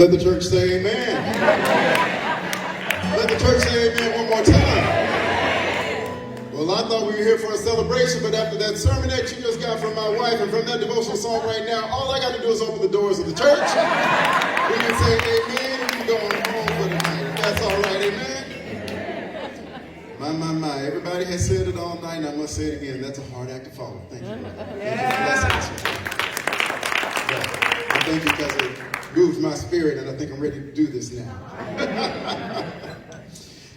Let the church say amen. Let the church say amen one more time. Well, I thought we were here for a celebration, but after that sermon that you just got from my wife and from that devotional song right now, all I got to do is open the doors of the church. We can say amen and we can go on home for the night. If that's all right, amen? My. Everybody has said it all night, and I must say it again. That's a hard act to follow. Thank you, brother. Thank you because it moved my spirit, and I think I'm ready to do this now.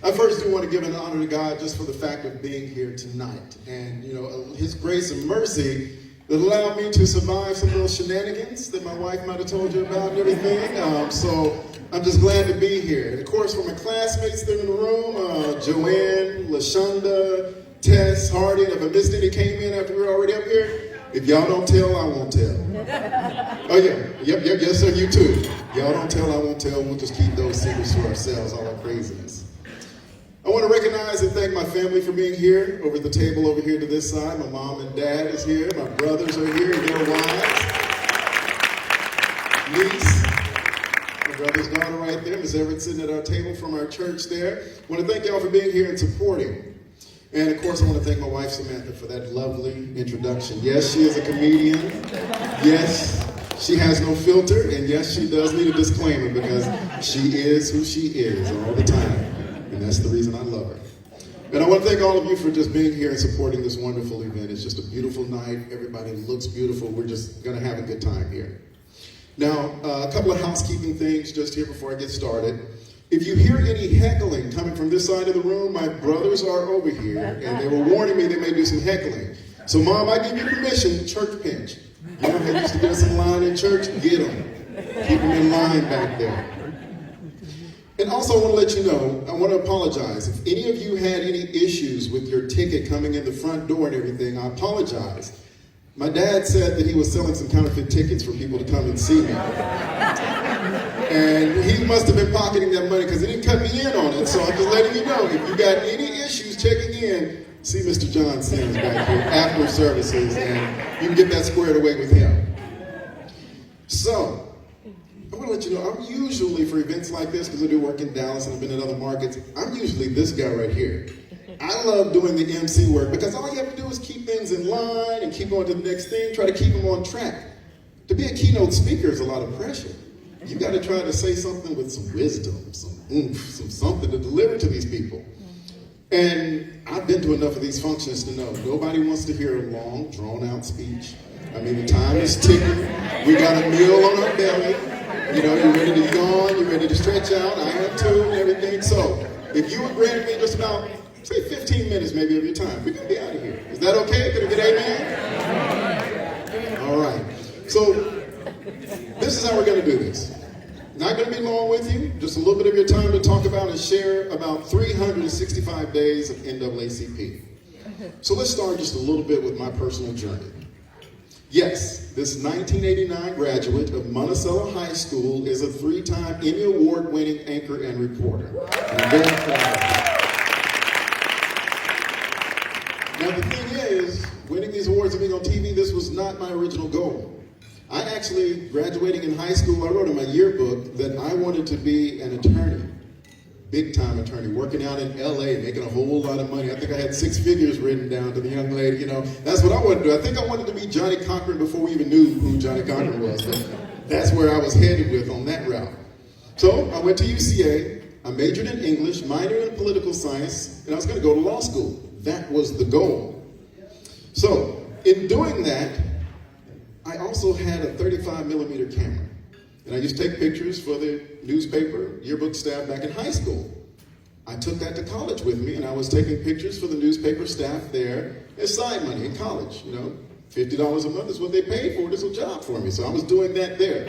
I first do want to give an honor to God just for the fact of being here tonight. And, His grace and mercy that allowed me to survive some little shenanigans that my wife might have told you about and everything. So I'm just glad to be here. And, of course, for my classmates there in the room, Joanne, LaShonda, Tess, Harding, if I missed any came in after we were already up here. If y'all don't tell, I won't tell. Oh, yeah. Yep, yes, sir, you too. Y'all don't tell, I won't tell. We'll just keep those secrets to ourselves, all our craziness. I want to recognize and thank my family for being here. Over at the table over here to this side, my mom and dad is here. My brothers are here, and their wives. Niece, my brother's daughter right there, Miss Everett sitting at our table from our church there. I want to thank y'all for being here and supporting. And, of course, I want to thank my wife, Samantha, for that lovely introduction. Yes, she is a comedian. Yes, she has no filter. And, yes, she does need a disclaimer because she is who she is all the time. And that's the reason I love her. And I want to thank all of you for just being here and supporting this wonderful event. It's just a beautiful night. Everybody looks beautiful. We're just going to have a good time here. Now, a couple of housekeeping things just here before I get started. If you hear any heckling coming from this side of the room, my brothers are over here, and they were warning me they may do some heckling. So, Mom, I give you permission, church pinch. You know how you used to get us in line in church? Get them. Keep them in line back there. And also, I want to let you know, I want to apologize. If any of you had any issues with your ticket coming in the front door and everything, I apologize. My dad said that he was selling some counterfeit tickets for people to come and see me. And he must have been pocketing that money because he didn't cut me in on it. So I'm just letting you know, if you got any issues checking in, see Mr. John Sims back here after services, and you can get that squared away with him. So, I want to let you know, I'm usually, for events like this, because I do work in Dallas and I've been in other markets, I'm usually this guy right here. I love doing the MC work because all you have to do is keep things in line and keep going to the next thing, try to keep them on track. To be a keynote speaker is a lot of pressure. You got to try to say something with some wisdom, some oomph, something to deliver to these people. And I've been to enough of these functions to know nobody wants to hear a long, drawn-out speech. I mean, the time is ticking. We got a meal on our belly. You're ready to yawn, you're ready to stretch out. I am too, and everything. So, if you would grant me just about, say, 15 minutes maybe of your time, we can be out of here. Is that okay? Can I get amen? All right. So, this is how we're going to do this. Not going to be long with you. Just a little bit of your time to talk about and share about 365 days of NAACP. So, let's start just a little bit with my personal journey. Yes, this 1989 graduate of Monticello High School is a 3-time Emmy Award-winning anchor and reporter. And I'm very proud of her. Now, the thing is, winning these awards and being on TV, this was not my original goal. I actually, graduating in high school, I wrote in my yearbook that I wanted to be an attorney. Big-time attorney, working out in L.A., making a whole lot of money. I think I had 6 figures written down to the young lady, That's what I wanted to do. I think I wanted to be Johnny Cochran before we even knew who Johnny Cochran was. But that's where I was headed with on that route. So I went to UCA. I majored in English, minored in political science, and I was going to go to law school. That was the goal. So in doing that, I also had a 35mm camera. And I used to take pictures for the newspaper, yearbook staff back in high school. I took that to college with me, and I was taking pictures for the newspaper staff there as side money in college. $50 a month is what they paid for. It was a job for me, so I was doing that there.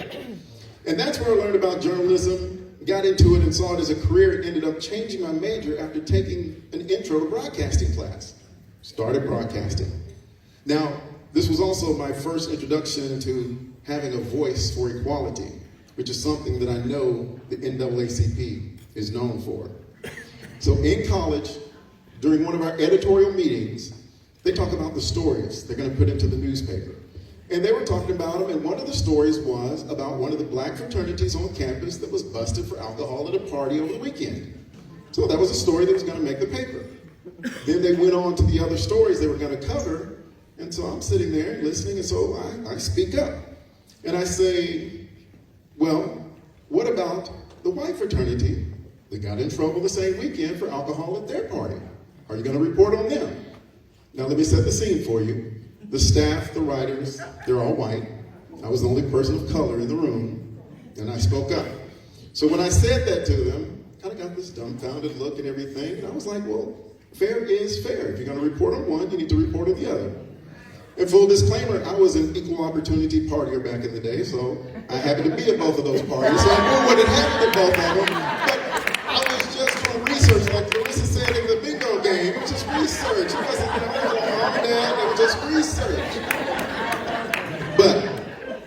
And that's where I learned about journalism, got into it, and saw it as a career. It ended up changing my major after taking an intro to broadcasting class. Started broadcasting. Now, this was also my first introduction to having a voice for equality, which is something that I know the NAACP is known for. So in college, during one of our editorial meetings, they talk about the stories they're going to put into the newspaper. And they were talking about them, and one of the stories was about one of the black fraternities on campus that was busted for alcohol at a party over the weekend. So that was a story that was going to make the paper. Then they went on to the other stories they were going to cover, and so I'm sitting there listening, and so I speak up. And I say, well, what about the white fraternity that got in trouble the same weekend for alcohol at their party? Are you going to report on them? Now let me set the scene for you. The staff, the writers, they're all white. I was the only person of color in the room, and I spoke up. So when I said that to them, kind of got this dumbfounded look and everything, and I was like, well, fair is fair. If you're going to report on one, you need to report on the other. And full disclaimer, I was an equal opportunity partier back in the day, so I happened to be at both of those parties, so I knew what had happened to both of them. But I was just doing research, like Larissa said in the bingo game. It was just research. It wasn't, mom and dad, it was just research. But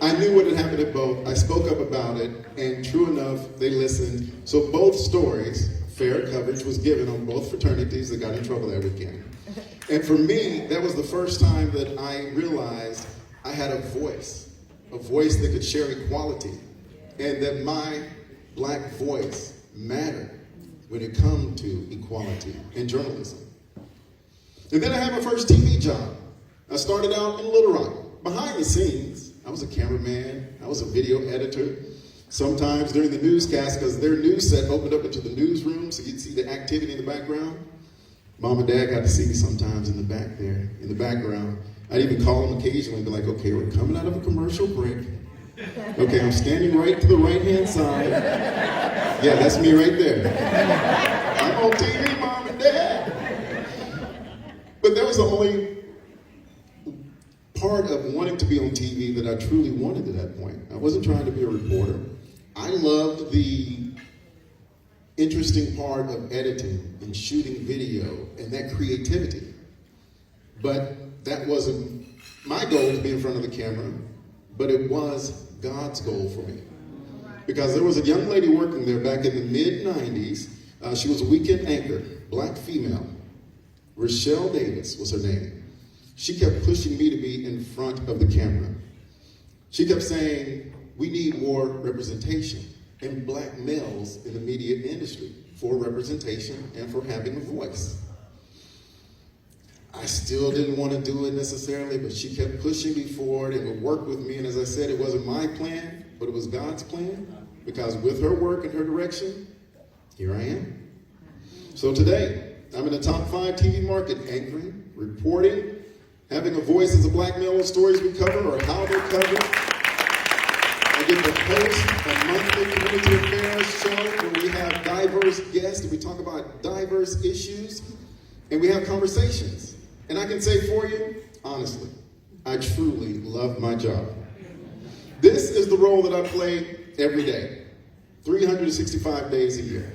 I knew what had happened at both. I spoke up about it, and true enough, they listened. So both stories, fair coverage was given on both fraternities that got in trouble that weekend. And for me, that was the first time that I realized I had a voice that could share equality, and that my black voice mattered when it come to equality in journalism. And then I had my first TV job. I started out in Little Rock. Behind the scenes, I was a cameraman, I was a video editor. Sometimes during the newscast, because their news set opened up into the newsroom, so you'd see the activity in the background. Mom and Dad got to see me sometimes in the back there, in the background. I'd even call them occasionally and be like, okay, we're coming out of a commercial break. Okay, I'm standing right to the right-hand side. Yeah, that's me right there. I'm on TV, Mom and Dad. But that was the only part of wanting to be on TV that I truly wanted at that point. I wasn't trying to be a reporter. I loved the interesting part of editing and shooting video and that creativity. But that wasn't my goal to be in front of the camera, but it was God's goal for me. Because there was a young lady working there back in the mid-90s. She was a weekend anchor, black female. Rochelle Davis was her name. She kept pushing me to be in front of the camera. She kept saying, we need more representation in black males in the media industry for representation and for having a voice. I still didn't want to do it necessarily, but she kept pushing me forward and would work with me. And as I said, it wasn't my plan, but it was God's plan, because with her work and her direction, here I am. So today, I'm in the top 5 TV market, anchoring, reporting, having a voice as a black male in stories we cover or how they're covered. I get to host a monthly community affairs show where we have diverse guests and we talk about diverse issues and we have conversations. And I can say for you, honestly, I truly love my job. This is the role that I play every day, 365 days a year.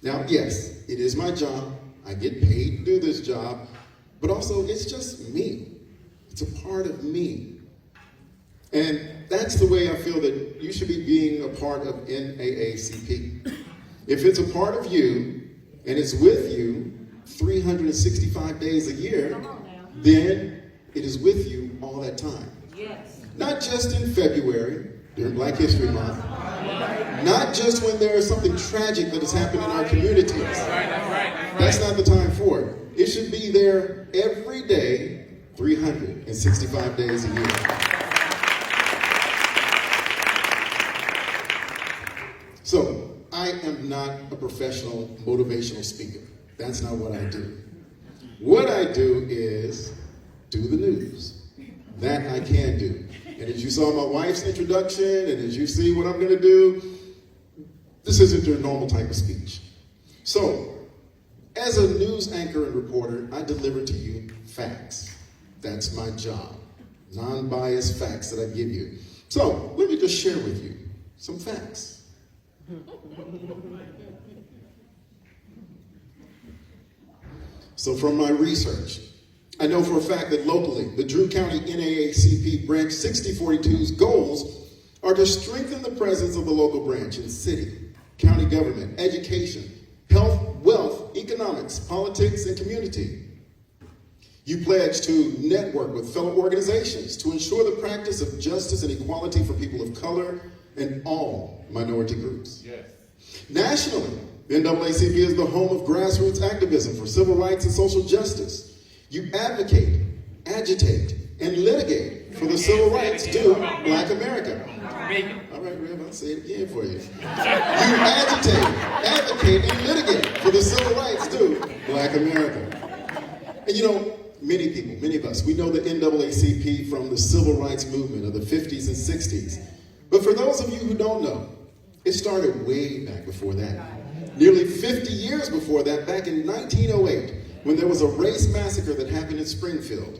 Now, yes, it is my job. I get paid to do this job, but also it's just me. It's a part of me. And that's the way I feel that you should be being a part of NAACP. If it's a part of you and it's with you 365 days a year, then it is with you all that time. Yes. Not just in February, during Black History Month. Not just when there is something tragic that has happened in our communities. That's not the time for it. It should be there every day, 365 days a year. So, I am not a professional motivational speaker. That's not what I do. What I do is do the news. That I can do. And as you saw my wife's introduction, and as you see what I'm going to do, this isn't your normal type of speech. So, as a news anchor and reporter, I deliver to you facts. That's my job. Non-biased facts that I give you. So, let me just share with you some facts. So from my research, I know for a fact that locally, the Drew County NAACP Branch 6042's goals are to strengthen the presence of the local branch in city, county government, education, health, wealth, economics, politics, and community. You pledge to network with fellow organizations to ensure the practice of justice and equality for people of color and all minority groups. Yes. Nationally, the NAACP is the home of grassroots activism for civil rights and social justice. You advocate, agitate, and litigate for the civil rights due Black America. All right, Rev, I'll say it again for you. You agitate, advocate, and litigate for the civil rights due Black America. And you know, many people, many of us, we know the NAACP from the civil rights movement of the 50s and 60s. But for those of you who don't know, it started way back before that. Nearly 50 years before that, back in 1908, when there was a race massacre that happened in Springfield.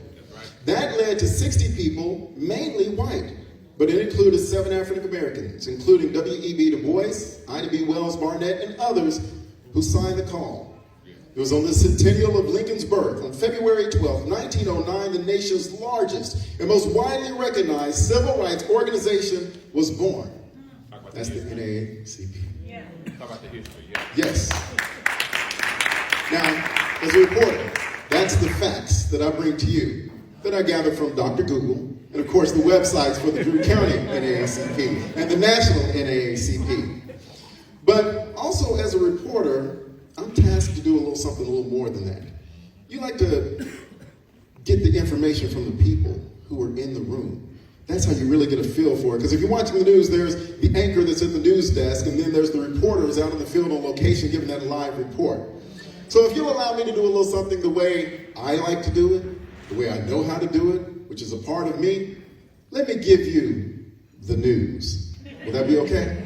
That led to 60 people, mainly white, but it included 7 African Americans, including W.E.B. Du Bois, Ida B. Wells Barnett, and others who signed the call. It was on the centennial of Lincoln's birth, on February 12, 1909, the nation's largest and most widely recognized civil rights organization was born. That's the NAACP. Yeah. Talk about the history, yeah. Yes. Now, as a reporter, that's the facts that I bring to you, that I gathered from Dr. Google, and of course the websites for the Drew County NAACP and the National NAACP. But also as a reporter, I'm tasked to do something a little more than that. You like to get the information from the people who are in the room. That's how you really get a feel for it. Because if you're watching the news, there's the anchor that's at the news desk, and then there's the reporters out in the field on location giving that live report. So if you'll allow me to do a little something the way I like to do it, the way I know how to do it, which is a part of me, let me give you the news. Will that be okay?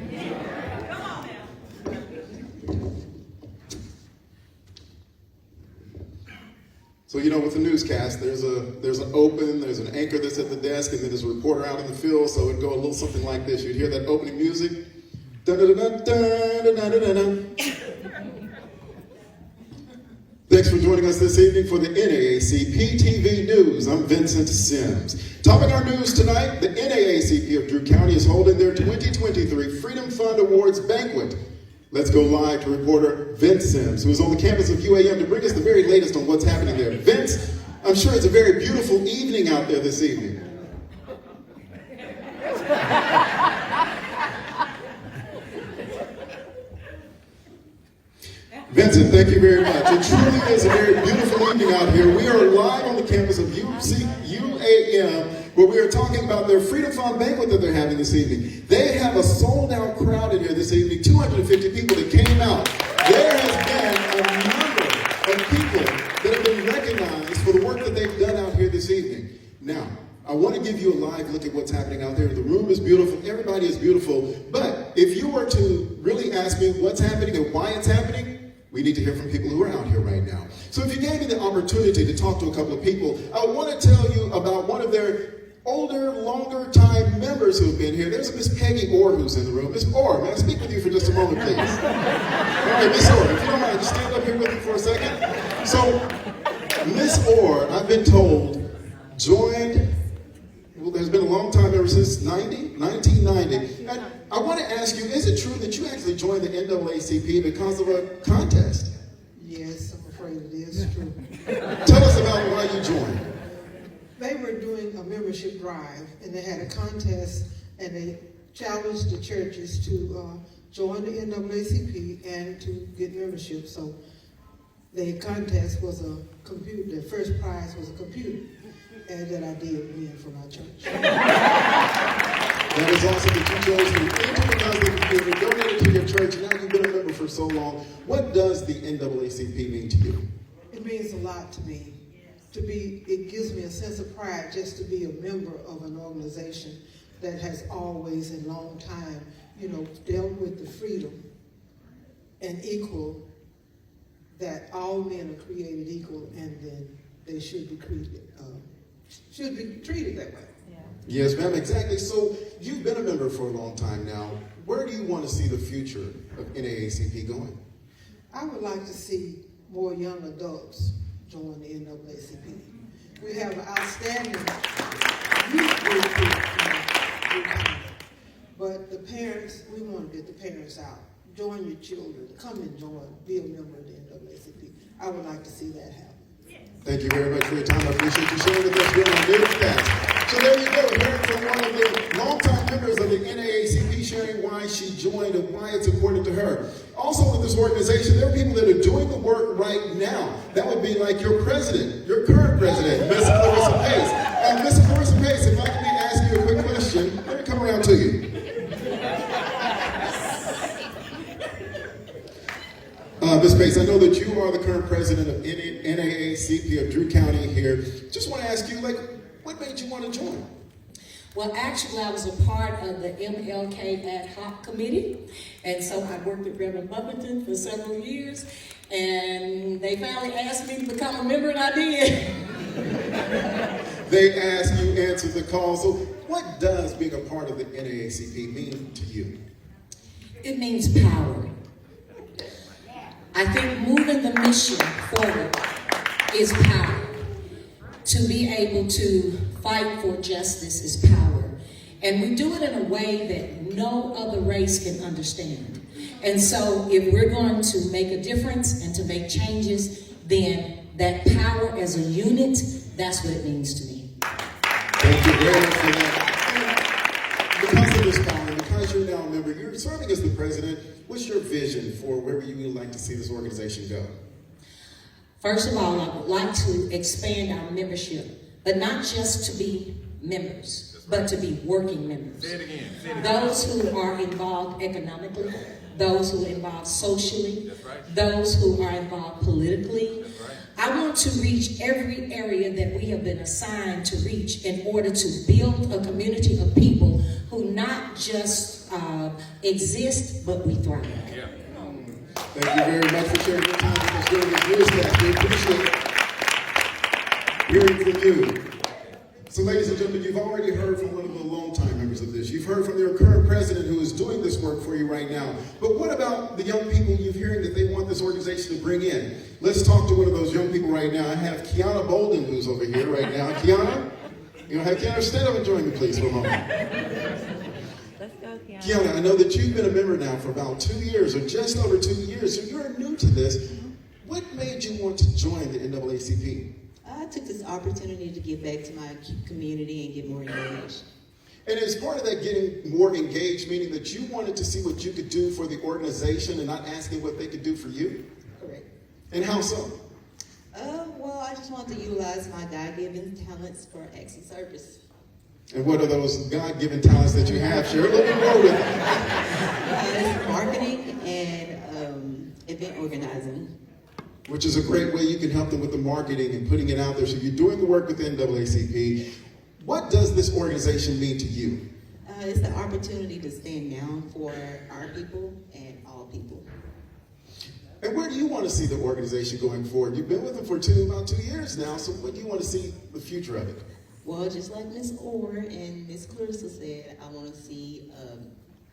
So you know, with the newscast, there's an open, there's an anchor that's at the desk, and then there's a reporter out in the field. So it'd go a little something like this. You'd hear that opening music. Thanks for joining us this evening for the NAACP TV News. I'm Vincent Sims. Topping our news tonight, the NAACP of Drew County is holding their 2023 Freedom Fund Awards Banquet. Let's go live to reporter Vince Sims, who is on the campus of UAM to bring us the very latest on what's happening there. Vince, I'm sure it's a very beautiful evening out there this evening. Vincent, thank you very much. It truly is a very beautiful evening out here. We are live on the campus of UAM, where we are talking about their Freedom Fund banquet that they're having this evening. They have a sold-out crowd in here this evening, 250 people that came out. There has been a number of people that have been recognized for the work that they've done out here this evening. Now, I want to give you a live look at what's happening out there. The room is beautiful. Everybody is beautiful. But if you were to really ask me what's happening and why it's happening, we need to hear from people who are out here right now. So if you gave me the opportunity to talk to a couple of people, I want to tell you about one of their older, longer time members who've been here. There's a Miss Peggy Orr who's in the room. Miss Orr, may I speak with you for just a moment, please? All right, Miss Orr, if you don't mind, just stand up here with me for a second. So, Miss Orr, I've been told, joined, well, there's been a long time ever since 1990. And I want to ask you, is it true that you actually joined the NAACP because of a contest? Yes, I'm afraid it is true. Tell us about why you joined. They were doing a membership drive, and they had a contest, and they challenged the churches to join the NAACP and to get membership. So the contest was a computer. The first prize was a computer, and that I did win for my church. That is awesome that you chose to enter because of the computer, donated to your church, and now you've been a member for so long. What does the NAACP mean to you? It means a lot to me. It gives me a sense of pride just to be a member of an organization that has always, in long time, dealt with the freedom and equal, that all men are created equal, and then they should be treated that way. Yeah. Yes, ma'am, exactly. So you've been a member for a long time now. Where do you want to see the future of NAACP going? I would like to see more young adults join the NAACP. We have an outstanding youth group here, but the parents, we want to get the parents out. Join your children. Come and join. Be a member of the NAACP. I would like to see that happen. Thank you very much for your time. I appreciate you sharing with us here on Newscast. So there you go, hearing from one of the longtime members of the NAACP sharing why she joined and why it's important to her. Also with this organization, there are people that are doing the work right now. That would be like your president, your current president, Miss Clarissa Pace. And Miss Clarissa Pace, if I can ask you a quick question, let me come around to you. Ms. Pace, I know that you are the current president of NAACP of Drew County here. Just want to ask you, what made you want to join? Well, actually, I was a part of the MLK ad hoc committee, and so I worked with Reverend Buffington for several years, and they finally asked me to become a member, and I did. They asked, you answered the call. So what does being a part of the NAACP mean to you? It means power. I think moving the mission forward is power. To be able to fight for justice is power. And we do it in a way that no other race can understand. And so if we're going to make a difference and to make changes, then that power as a unit, that's what it means to me. Thank you very much for that. Because of this power, because you're now a member, you're serving as the president, what's your vision for where you would like to see this organization go? First of all, I would like to expand our membership, but not just to be members, but to be working members. Say it again. Those who are involved economically, those who are involved socially, those who are involved politically. I want to reach every area that we have been assigned to reach in order to build a community of people who not just exist, but we thrive. Yeah. Thank you very much for sharing your time with us during this newscast. We appreciate hearing from you. So ladies and gentlemen, you've already heard from one of the longtime members of this. You've heard from your current president who is doing this work for you right now. But what about the young people you're hearing that they want this organization to bring in? Let's talk to one of those young people right now. I have Kiana Bolden who's over here right now. Kiana? You know, have Kiana stand up and join me please for a moment. Let's go, Kiana. Kiana, I know that you've been a member now for about 2 years or just over 2 years, so you're new to this. What made you want to join the NAACP? I took this opportunity to give back to my community and get more engaged. And as part of that getting more engaged, meaning that you wanted to see what you could do for the organization and not asking what they could do for you? Correct. And how so? Well, I just wanted to utilize my God-given talents for acts of service. And what are those God-given talents that you have? Share a little bit more with me. It's marketing and event organizing. Which is a great way you can help them with the marketing and putting it out there. So you're doing the work with the NAACP. What does this organization mean to you? It's the opportunity to stand down for our people and all people. And where do you want to see the organization going forward? You've been with them for about 2 years now, so what do you want to see the future of it? Well, just like Ms. Orr and Ms. Clarissa said, I want to see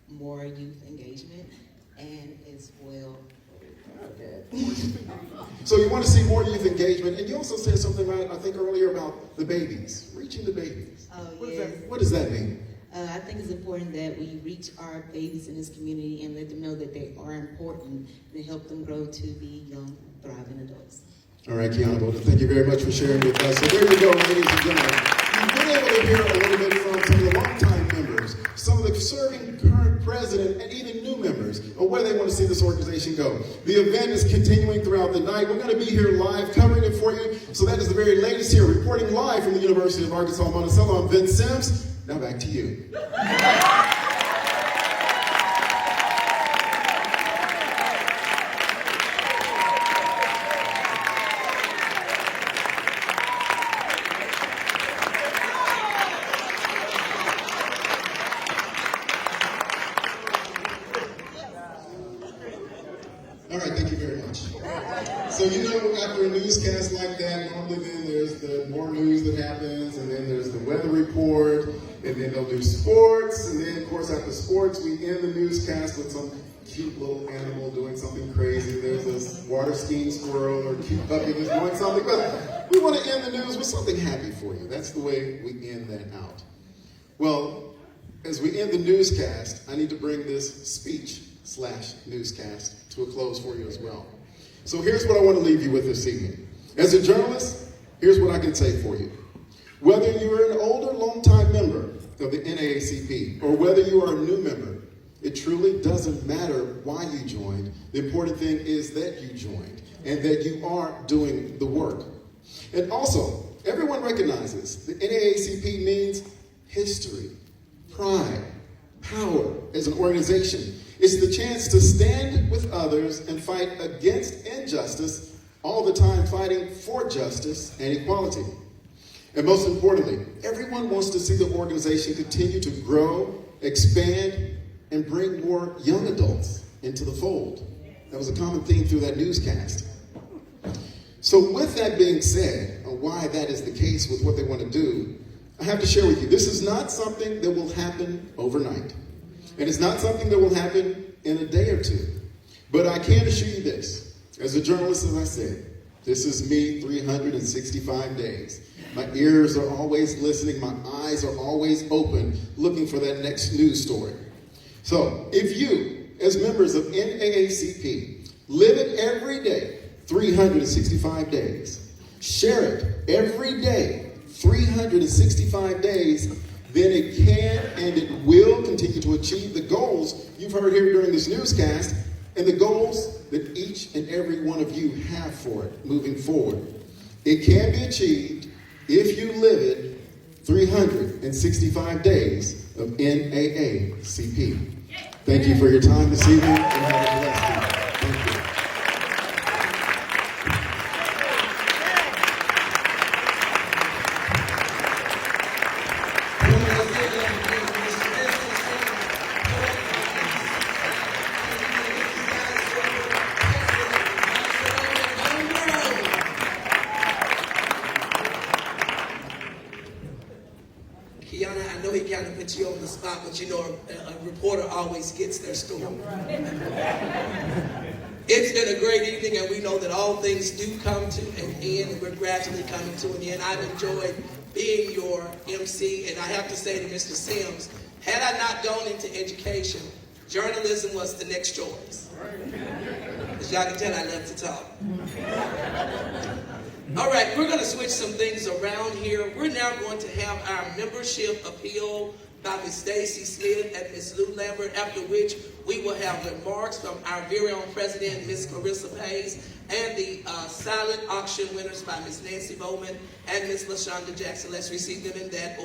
more youth engagement and as well. So you want to see more youth engagement, and you also said something about, I think earlier about the babies, reaching the babies. Oh, yes. What does that mean? I think it's important that we reach our babies in this community and let them know that they are important and help them grow to be young, thriving adults. All right, Kiana Bolden, thank you very much for sharing with us. So there you go, ladies and gentlemen. You've been able to hear a little bit from some of the longtime members, some of the serving current president, and even new members of where they want to see this organization go. The event is continuing throughout the night. We're going to be here live covering it for you. So that is the very latest here, reporting live from the University of Arkansas Monticello. I'm Vincent Sims. Now back to you. All right, thank you very much. So you know, after a newscast like that, normally then there's the more news that happens, and then there's the weather report, and then they'll do sports, and then of course after sports we end the newscast with some cute little animal doing something crazy. There's this water skiing squirrel or cute puppy just doing something, but we want to end the news with something happy for you. That's the way we end that out. Well, as we end the newscast, I need to bring this speech/newscast to a close for you as well. So here's what I want to leave you with this evening. As a journalist, here's what I can say for you. Whether you're an older, long-time member of the NAACP or whether you are a new member, it truly doesn't matter why you joined. The important thing is that you joined and that you are doing the work. And also, everyone recognizes the NAACP means history, pride, power as an organization. It's the chance to stand with others and fight against injustice, all the time fighting for justice and equality. And most importantly, everyone wants to see the organization continue to grow, expand, and bring more young adults into the fold. That was a common theme through that newscast. So with that being said, why that is the case with what they want to do, I have to share with you, this is not something that will happen overnight. And it's not something that will happen in a day or two. But I can assure you this, as a journalist, as I said, this is me 365 days. My ears are always listening, my eyes are always open, looking for that next news story. So if you, as members of NAACP, live it every day, 365 days, share it every day, 365 days, then it can and it will continue to achieve the goals you've heard here during this newscast and the goals that each and every one of you have for it moving forward. It can be achieved if you live it 365 days of NAACP. Thank you for your time this evening and have a blessed day. Thank you. Kiana, I know he kind of put you on the spot, but you know a reporter always gets their story. It's been a great evening, and we know that all things do come to an end, and we're gradually coming to an end. I've enjoyed being your MC, and I have to say to Mr. Sims, had I not gone into education, journalism was the next choice. As y'all can tell, I love to talk. All right, we're going to switch some things around here. We're now going to have our membership appeal by Ms. Stacy Smith and Ms. Lou Lambert, after which we will have remarks from our very own president, Ms. Clarissa Hayes, and the silent auction winners by Ms. Nancy Bowman and Ms. LaShonda Jackson. Let's receive them in that order.